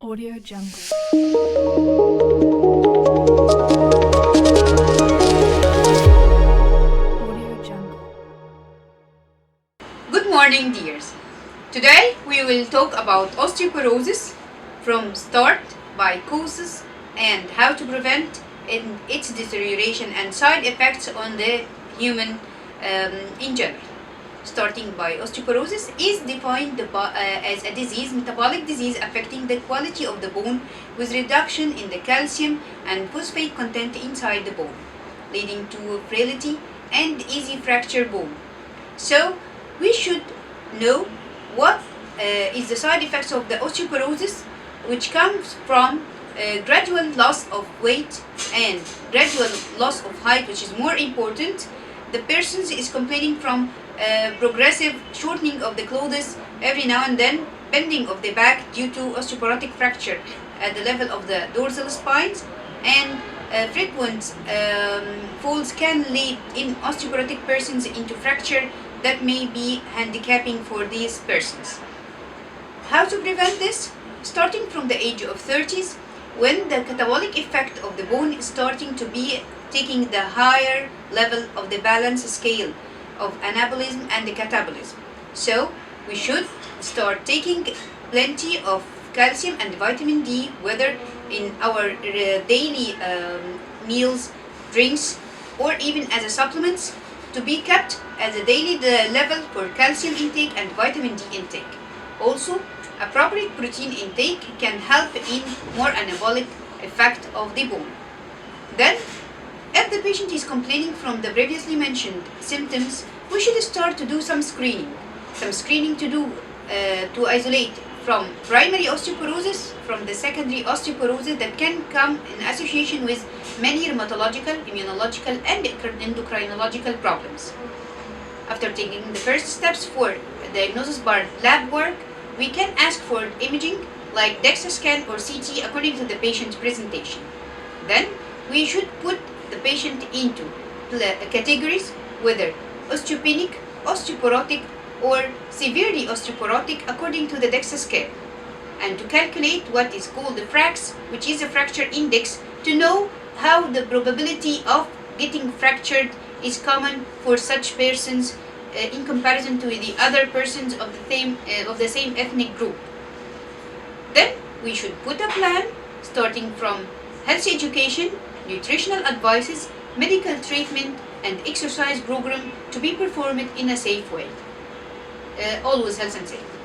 Audio Jungle. Audio Jungle. Good morning, dears. Today we will talk about osteoporosis from start by causes and how to prevent its deterioration and side effects on the human in general. Starting by osteoporosis is defined as a disease, metabolic disease affecting the quality of the bone with reduction in the calcium and phosphate content inside the bone, leading to frailty and easy fracture bone. So we should know what is the side effects of the osteoporosis, which comes from gradual loss of weight and gradual loss of height, which is more important. The person is complaining from progressive shortening of the clothes every now and then, bending of the back due to osteoporotic fracture at the level of the dorsal spines, and frequent falls can lead in osteoporotic persons into fracture that may be handicapping for these persons. How to prevent this? Starting from the age of 30s, when the catabolic effect of the bone is starting to be taking the higher level of the balance scale of anabolism and the catabolism. So we should start taking plenty of calcium and vitamin D, whether in our daily meals, drinks, or even as a supplements, to be kept as a daily level for calcium intake and vitamin D intake. Also, appropriate protein intake can help in more anabolic effect of the bone. Then, if the patient is complaining from the previously mentioned symptoms, we should start to do some screening. Some screening to do to isolate from primary osteoporosis from the secondary osteoporosis that can come in association with many rheumatological, immunological, and endocrinological problems. After taking the first steps for diagnosis by lab work, we can ask for imaging like DEXA scan or CT according to the patient's presentation. Then we should put the patient into categories, whether osteopenic, osteoporotic, or severely osteoporotic according to the DEXA scale, and to calculate what is called the FRAX, which is a fracture index, to know how the probability of getting fractured is common for such persons in comparison to the other persons of the same ethnic group. Then we should put a plan starting from health education, nutritional advices, medical treatment, and exercise program to be performed in a safe way. Always health and safety.